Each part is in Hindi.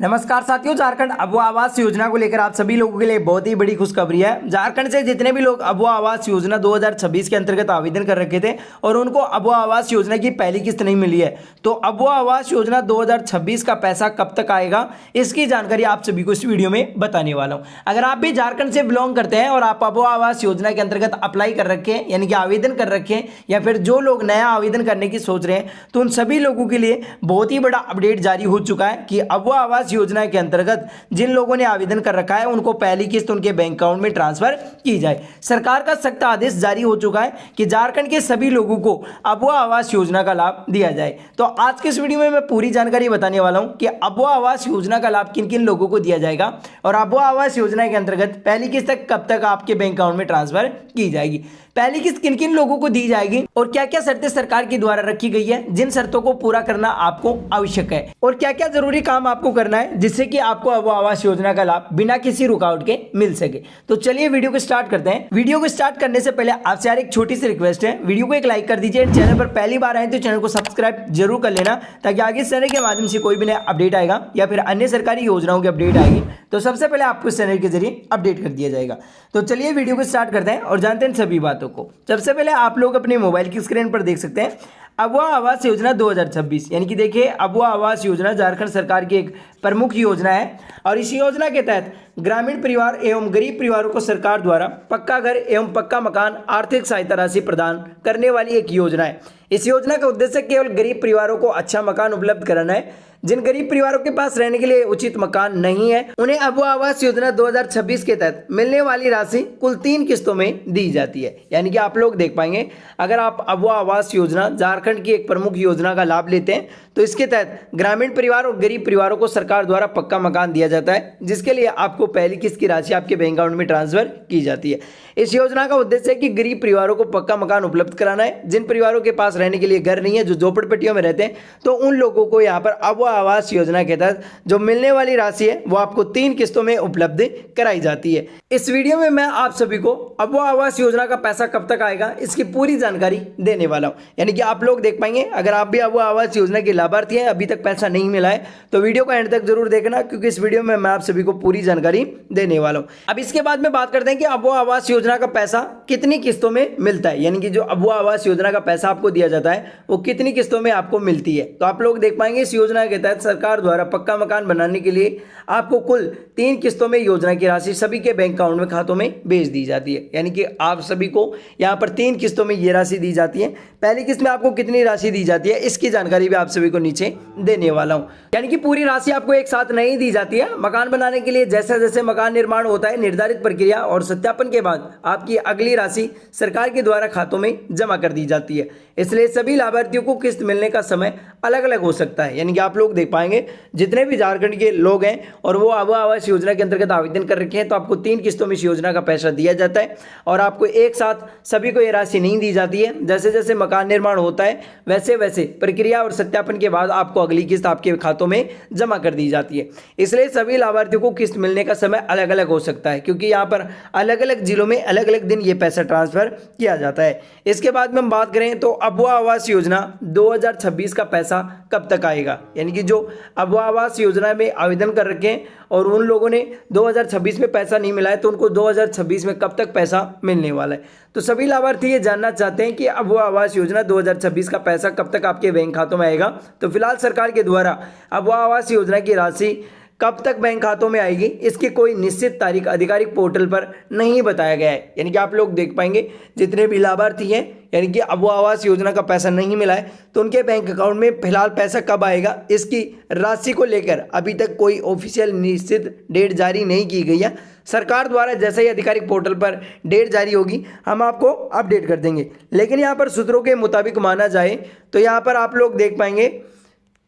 नमस्कार साथियों, झारखंड अबुआ आवास योजना को लेकर आप सभी लोगों के लिए बहुत ही बड़ी खुशखबरी है। झारखंड से जितने भी लोग अबुआ आवास योजना 2026 के अंतर्गत आवेदन कर रखे थे और उनको अबुआ आवास योजना की पहली किस्त नहीं मिली है, तो अबुआ आवास योजना 2026 का पैसा कब तक आएगा, इसकी जानकारी आप सभी को इस वीडियो में बताने वाला हूँ। अगर आप भी झारखंड से बिलोंग करते हैं और आप अबुआ आवास योजना के अंतर्गत अप्लाई कर रखे हैं, यानी कि आवेदन कर रखे हैं, या फिर जो लोग नया आवेदन करने की सोच रहे हैं, तो उन सभी लोगों के लिए बहुत ही बड़ा अपडेट जारी हो चुका है कि अबुआ आवास योजना के अंतर्गत जिन लोगों ने आवेदन कर रखा है उनको पहली किस्त उनके बैंक अकाउंट में ट्रांसफर की जाए। सरकार का सख्त आदेश जारी हो चुका है कि झारखंड के सभी लोगों को अबुआ आवास योजना का लाभ दिया जाए। तो आज के इस वीडियो में मैं पूरी जानकारी बताने वाला हूं कि अबुआ आवास योजना का लाभ किन किन लोगों को दिया जाएगा और अबुआ आवास योजना के अंतर्गत पहली किस्त तक कब तक आपके बैंक अकाउंट में ट्रांसफर की जाएगी, पहली किस्त किन किन लोगों को दी जाएगी और क्या क्या शर्तें सरकार के द्वारा रखी गई है, जिन शर्तों को पूरा करना आपको आवश्यक है और क्या क्या जरूरी काम आपको करना है जिससे कि आपको अबुआ आवास योजना का लाभ बिना किसी रुकावट के मिल सके। तो चलिए वीडियो को स्टार्ट करते हैं। वीडियो को स्टार्ट करने से पहले आपसे यार एक छोटी सी रिक्वेस्ट है, वीडियो को एक लाइक कर दीजिए। चैनल पर पहली बार आए तो चैनल को सब्सक्राइब जरूर कर लेना, ताकि आगे इस चैनल के माध्यम से कोई भी नया अपडेट आएगा या फिर अन्य सरकारी योजनाओं की अपडेट आएगी तो सबसे पहले आपको इस चैनल के जरिए अपडेट कर दिया जाएगा। तो चलिए वीडियो को स्टार्ट करते हैं और जानते हैं सभी बातों को। सबसे पहले आप लोग अपने मोबाइल की स्क्रीन पर देख सकते हैं अबुआ आवास योजना 2026, यानी कि देखिए अबुआ आवास योजना झारखंड सरकार की एक प्रमुख योजना है और इस योजना के तहत ग्रामीण परिवार एवं गरीब परिवारों को सरकार द्वारा पक्का घर एवं पक्का मकान आर्थिक सहायता राशि प्रदान करने वाली एक योजना है। इस योजना का उद्देश्य केवल गरीब परिवारों को अच्छा मकान उपलब्ध कराना है। जिन गरीब परिवारों के पास रहने के लिए उचित मकान नहीं है उन्हें अबुआ आवास योजना 2026 के तहत मिलने वाली राशि कुल 3 किस्तों में दी जाती है। यानी कि आप लोग देख पाएंगे, अगर आप अबुआ आवास योजना झारखंड की एक प्रमुख योजना का लाभ लेते हैं तो इसके तहत ग्रामीण परिवार और गरीब परिवारों को सरकार द्वारा पक्का मकान दिया जाता है, जिसके लिए आपको पहली किस्त की राशि आपके बैंक अकाउंट में ट्रांसफर की जाती है। इस योजना का उद्देश्य है कि गरीब परिवारों को पक्का मकान उपलब्ध कराना है। जिन परिवारों के पास रहने के लिए घर नहीं है, जो झोपड़पट्टियों में रहते हैं, तो उन लोगों को यहाँ पर अबुआ आवास योजना के तहत जो मिलने वाली राशि है वो आपको 3 किस्तों में उपलब्ध कराई जाती है। इस वीडियो में मैं आप सभी को अबुआ आवास योजना का पैसा कब तक आएगा इसकी पूरी जानकारी देने वाला हूं। यानी कि आप लोग देख पाएंगे, अगर आप भी अबुआ आवास योजना के लाभार्थी हैं, अभी तक पैसा नहीं मिला है, तो वीडियो का एंड तक जरूर देखना, क्योंकि इस वीडियो में मैं आप सभी को पूरी जानकारी देने वाला हूं। अब इसके बाद में बात करते हैं कि अबुआ आवास योजना का पैसा कितनी किस्तों में मिलता है, यानी कि जो अबुआ आवास योजना का पैसा आपको दिया जाता है वो कितनी किस्तों में आपको मिलती है। तो आप लोग देख पाएंगे, इस योजना के तहत सरकार द्वारा पक्का मकान बनाने के लिए आपको कुल 3 किस्तों में योजना की राशि सभी के बैंक अकाउंट में खातों में भेज दी जाती है। यानी कि आप सभी को यहाँ पर 3 किस्तों में ये राशि दी जाती है। पहली किस्त में आपको कितनी राशि दी जाती है इसकी जानकारी भी आप सभी को नीचे देने वाला हूँ। यानी कि पूरी राशि आपको एक साथ नहीं दी जाती है। मकान बनाने के लिए जैसे जैसे मकान निर्माण होता है, निर्धारित प्रक्रिया और सत्यापन के बाद आपकी अगली राशि सरकार के द्वारा खातों में जमा कर दी जाती है। इसलिए सभी लाभार्थियों को किस्त मिलने का समय अलग अलग हो सकता है। यानी कि आप लोग देख पाएंगे, जितने भी झारखंड के लोग हैं और वो अबुआ आवास योजना के अंतर्गत आवेदन कर रखे हैं, तो आपको 3 किस्तों में इस योजना का पैसा दिया जाता है और आपको एक साथ सभी को ये राशि नहीं दी जाती है। जैसे जैसे मकान निर्माण होता है वैसे वैसे प्रक्रिया और सत्यापन के बाद आपको अगली किस्त आपके खातों में जमा कर दी जाती है। इसलिए सभी लाभार्थियों को किस्त मिलने का समय अलग अलग हो सकता है, क्योंकि यहाँ पर अलग अलग जिलों में अलग अलग दिन ये पैसा ट्रांसफर किया जाता है। इसके बाद में हम बात करें तो अबुआ आवास योजना 2026 का पैसा कब तक आएगा, यानी कि जो अबुआ आवास योजना में आवेदन कर रखे हैं और उन लोगों ने 2026 में पैसा नहीं मिला है, तो उनको 2026 में कब तक पैसा मिलने वाला है। तो सभी लाभार्थी ये जानना चाहते हैं कि अबुआ आवास योजना 2026 का पैसा कब तक आपके बैंक खातों में आएगा। तो फिलहाल सरकार के द्वारा अबुआ आवास योजना की राशि कब तक बैंक खातों में आएगी इसकी कोई निश्चित तारीख आधिकारिक पोर्टल पर नहीं बताया गया है। यानी कि आप लोग देख पाएंगे, जितने भी लाभार्थी हैं, यानी कि अबुआ आवास योजना का पैसा नहीं मिला है, तो उनके बैंक अकाउंट में फिलहाल पैसा कब आएगा इसकी राशि को लेकर अभी तक कोई ऑफिशियल निश्चित डेट जारी नहीं की गई है। सरकार द्वारा जैसे ही आधिकारिक पोर्टल पर डेट जारी होगी हम आपको अपडेट कर देंगे। लेकिन यहाँ पर सूत्रों के मुताबिक माना जाए तो यहाँ पर आप लोग देख पाएंगे,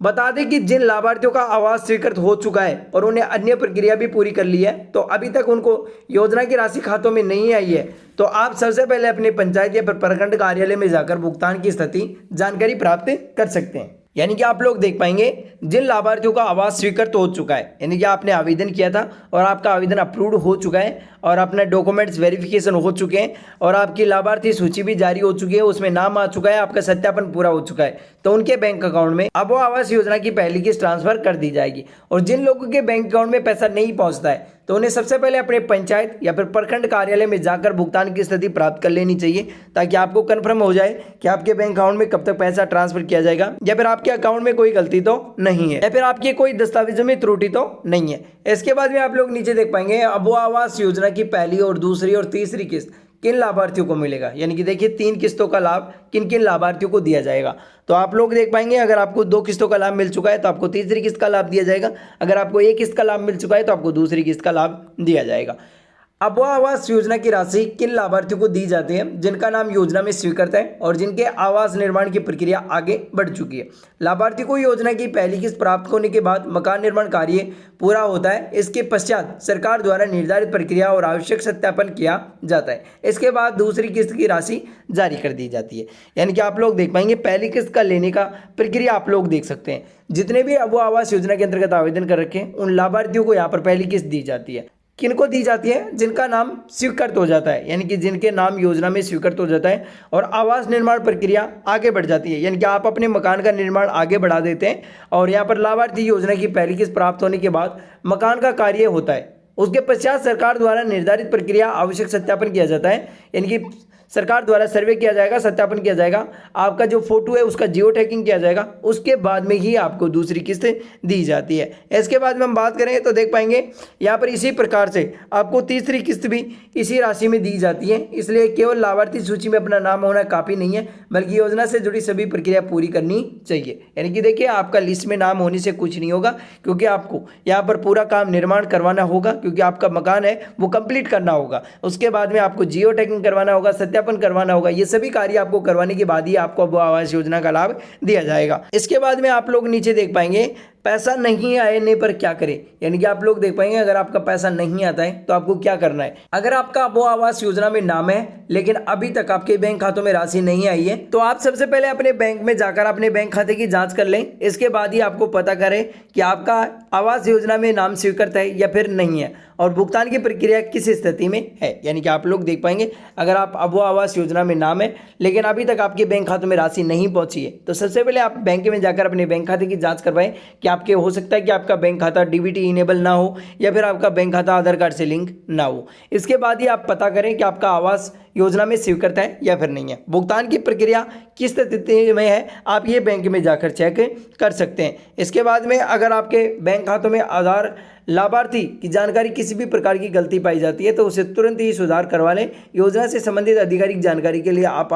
बता दें कि जिन लाभार्थियों का आवास स्वीकृत हो चुका है और उन्हें अन्य प्रक्रिया भी पूरी कर ली है, तो अभी तक उनको योजना की राशि खातों में नहीं आई है, तो आप सबसे पहले अपने पंचायत या प्रखंड कार्यालय में जाकर भुगतान की स्थिति जानकारी प्राप्त कर सकते हैं। यानी कि आप लोग देख पाएंगे जिन लाभार्थियों का आवास स्वीकृत हो चुका है, यानी कि आपने आवेदन किया था और आपका आवेदन अप्रूव्ड हो चुका है और अपने डॉक्यूमेंट्स वेरिफिकेशन हो चुके हैं और आपकी लाभार्थी सूची भी जारी हो चुकी है, उसमें नाम आ चुका है, आपका सत्यापन पूरा हो चुका है, तो उनके बैंक अकाउंट में अब वो आवास योजना की पहली किस्त ट्रांसफर कर दी जाएगी। और जिन लोगों के बैंक अकाउंट में पैसा नहीं पहुंचता है तो उन्हें सबसे पहले अपने पंचायत या फिर प्रखंड कार्यालय में जाकर भुगतान की स्थिति प्राप्त कर लेनी चाहिए, ताकि आपको कंफर्म हो जाए कि आपके बैंक अकाउंट में कब तक पैसा ट्रांसफर किया जाएगा, या फिर आपके अकाउंट में कोई गलती तो नहीं है, या फिर आपके कोई दस्तावेजों में त्रुटि तो नहीं है। इसके बाद में आप लोग नीचे देख पाएंगे अब वो आवास योजना की पहली और दूसरी और तीसरी किस्त किन लाभार्थियों को मिलेगा। यानी कि देखिए 3 किस्तों का लाभ किन किन लाभार्थियों को दिया जाएगा। तो आप लोग देख पाएंगे अगर आपको 2 किस्तों का लाभ मिल चुका है तो आपको तीसरी किस्त का लाभ दिया जाएगा, अगर आपको 1 किस्त का लाभ मिल चुका है तो आपको दूसरी किस्त का लाभ दिया जाएगा। अब वो आवास योजना की राशि किन लाभार्थियों को दी जाती है जिनका नाम योजना में स्वीकृत है और जिनके आवास निर्माण की प्रक्रिया आगे बढ़ चुकी है। लाभार्थी को योजना की पहली किस्त प्राप्त होने के बाद मकान निर्माण कार्य पूरा होता है, इसके पश्चात सरकार द्वारा निर्धारित प्रक्रिया और आवश्यक सत्यापन किया जाता है। इसके बाद दूसरी किस्त की राशि जारी कर दी जाती है। यानी कि आप लोग देख पाएंगे पहली किस्त का लेने का प्रक्रिया आप लोग देख सकते हैं। जितने भी अब वो आवास योजना के अंतर्गत आवेदन कर रखे हैं उन लाभार्थियों को यहाँ पर पहली किस्त दी जाती है। किनको दी जाती है? जिनका नाम स्वीकृत हो जाता है, यानी कि जिनके नाम योजना में स्वीकृत हो जाता है और आवास निर्माण प्रक्रिया आगे बढ़ जाती है, यानी कि आप अपने मकान का निर्माण आगे बढ़ा देते हैं और यहाँ पर लाभार्थी योजना की पहली किस्त प्राप्त होने के बाद मकान का कार्य होता है। उसके पश्चात सरकार द्वारा निर्धारित प्रक्रिया आवश्यक सत्यापन किया जाता है, यानी कि सरकार द्वारा सर्वे किया जाएगा, सत्यापन किया जाएगा, आपका जो फोटो है उसका जियो टैगिंग किया जाएगा, उसके बाद में ही आपको दूसरी किस्त दी जाती है। इसके बाद में हम बात करें तो देख पाएंगे यहाँ पर इसी प्रकार से आपको तीसरी किस्त भी इसी राशि में दी जाती है। इसलिए केवल लाभार्थी सूची में अपना नाम होना काफ़ी नहीं है, बल्कि योजना से जुड़ी सभी प्रक्रिया पूरी करनी चाहिए। यानी कि देखिए आपका लिस्ट में नाम होने से कुछ नहीं होगा, क्योंकि आपको यहाँ पर पूरा काम निर्माण करवाना होगा, क्योंकि आपका मकान है वो कंप्लीट करना होगा। उसके बाद में आपको जियो टैगिंग करवाना होगा, सत्यापन करवाना होगा। ये सभी कार्य आपको करवाने के बाद ही आपको अब आवास योजना का लाभ दिया जाएगा। इसके बाद में आप लोग नीचे देख पाएंगे पैसा नहीं आने पर क्या करें। यानी कि आप लोग देख पाएंगे अगर आपका पैसा नहीं आता है तो आपको क्या करना है। अगर आपका वो आवास योजना में नाम है लेकिन अभी तक आपके बैंक खातों में राशि नहीं आई है तो आप सबसे पहले अपने बैंक में जाकर अपने बैंक खाते की जांच कर लें। इसके बाद ही आपको पता करें कि आपका आवास योजना में नाम स्वीकृत है या फिर नहीं है और भुगतान की प्रक्रिया किस स्थिति में है। यानी कि आप लोग देख पाएंगे अगर आप अब वो आवास योजना में नाम है लेकिन अभी तक आपके बैंक खातों में राशि नहीं पहुंची है तो सबसे पहले आप बैंक में जाकर अपने बैंक खाते की जांच करवाएं कि आपके हो सकता है कि आपका बैंक खाता डीबीटी इनेबल ना हो या फिर आपका बैंक खाता आधार कार्ड से लिंक ना हो। इसके बाद ही आप पता करें कि आपका आवास योजना में स्वीकृत है या फिर नहीं है। भुगतान की प्रक्रिया किस स्थिति में है आप ये बैंक में जाकर चेक कर सकते हैं। इसके बाद में अगर आपके बैंक खातों में आधार लाभार्थी की जानकारी किसी भी प्रकार की गलती पाई जाती है तो उसे तुरंत ही सुधार करवा लें। योजना से संबंधित आधिकारिक जानकारी के लिए आप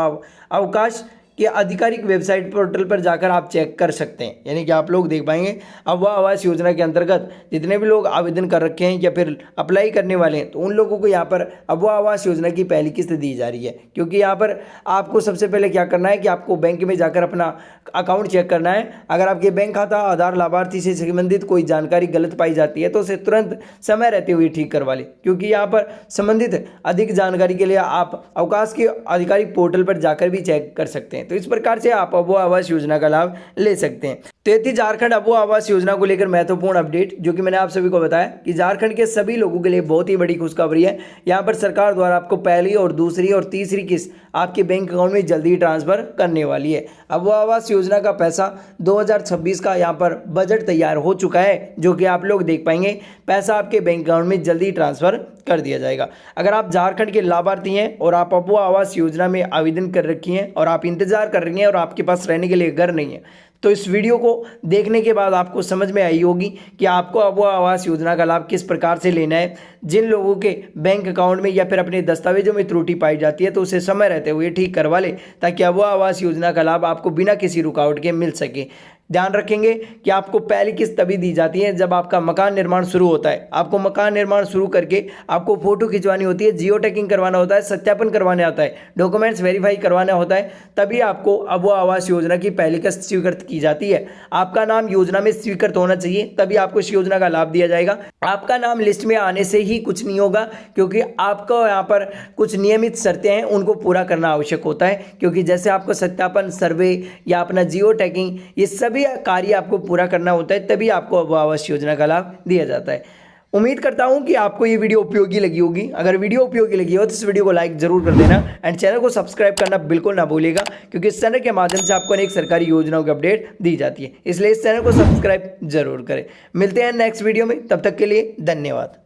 अवकाश कि आधिकारिक वेबसाइट पोर्टल पर जाकर आप चेक कर सकते हैं। यानी कि आप लोग देख पाएंगे अब वह आवास योजना के अंतर्गत जितने भी लोग आवेदन कर रखे हैं या फिर अप्लाई करने वाले हैं तो उन लोगों को यहाँ पर अब वह आवास योजना की पहली किस्त दी जा रही है। क्योंकि यहाँ पर आपको सबसे पहले क्या करना है कि आपको बैंक में जाकर अपना अकाउंट चेक करना है। अगर आपके बैंक खाता आधार लाभार्थी से संबंधित कोई जानकारी गलत पाई जाती है तो उसे तुरंत समय रहते हुए ठीक करवा लें, क्योंकि यहाँ पर संबंधित अधिक जानकारी के लिए आप अवकाश के आधिकारिक पोर्टल पर जाकर भी चेक कर सकते हैं। तो इस प्रकार से आप अब वो आवास योजना का लाभ ले सकते हैं। तो ये थी झारखंड अब वो आवास योजना को लेकर महत्वपूर्ण अपडेट जो कि मैंने आप सभी को बताया कि झारखंड के सभी लोगों के लिए बहुत ही बड़ी खुशखबरी है। यहाँ पर सरकार द्वारा आपको पहली और दूसरी और तीसरी किस्त आपके बैंक अकाउंट में जल्दी ट्रांसफर करने वाली है। अब वो आवास योजना का पैसा 2026 का यहाँ पर बजट तैयार हो चुका है जो कि आप लोग देख पाएंगे पैसा आपके बैंक अकाउंट में जल्दी ट्रांसफर कर दिया जाएगा। अगर आप झारखंड के लाभार्थी हैं और आप अब वो आवास योजना में आवेदन कर रखी हैं और आप इंतजार कर रही हैं और आपके पास रहने के लिए घर नहीं है तो इस वीडियो को देखने के बाद आपको समझ में आई होगी कि आपको अब वो आवास योजना का लाभ किस प्रकार से लेना है। जिन लोगों के बैंक अकाउंट में या फिर अपने दस्तावेजों में त्रुटि पाई जाती है तो उसे समय रहते हुए ठीक करवा ले ताकि अब वो आवास योजना का लाभ आपको बिना किसी रुकावट के मिल सके। ध्यान रखेंगे कि आपको पहली किस्त तभी दी जाती है जब आपका मकान निर्माण शुरू होता है। आपको मकान निर्माण शुरू करके आपको फोटो खिंचवानी होती है, जियो टैगिंग करवाना होता है, सत्यापन करवाना होता है, डॉक्यूमेंट्स वेरीफाई करवाना होता है, तभी आपको अब वो आवास योजना की पहली किस्त स्वीकृत की जाती है। आपका नाम योजना में स्वीकृत होना चाहिए तभी आपको इस योजना का लाभ दिया जाएगा। आपका नाम लिस्ट में आने से ही कुछ नहीं होगा, क्योंकि आपको यहाँ पर कुछ नियमित शर्तें हैं उनको पूरा करना आवश्यक होता है। क्योंकि जैसे आपको सत्यापन, सर्वे या अपना जियो टैगिंग ये सभी सभी कार्य आपको पूरा करना होता है, तभी आपको अबुआ आवास योजना का लाभ दिया जाता है। उम्मीद करता हूं कि आपको ये वीडियो उपयोगी लगी होगी। अगर वीडियो उपयोगी लगी हो तो इस वीडियो को लाइक जरूर कर देना एंड चैनल को सब्सक्राइब करना बिल्कुल ना भूलिएगा, क्योंकि इस चैनल के माध्यम से आपको अनेक सरकारी योजनाओं की अपडेट दी जाती है, इसलिए इस चैनल को सब्सक्राइब जरूर करें। मिलते हैं नेक्स्ट वीडियो में, तब तक के लिए धन्यवाद।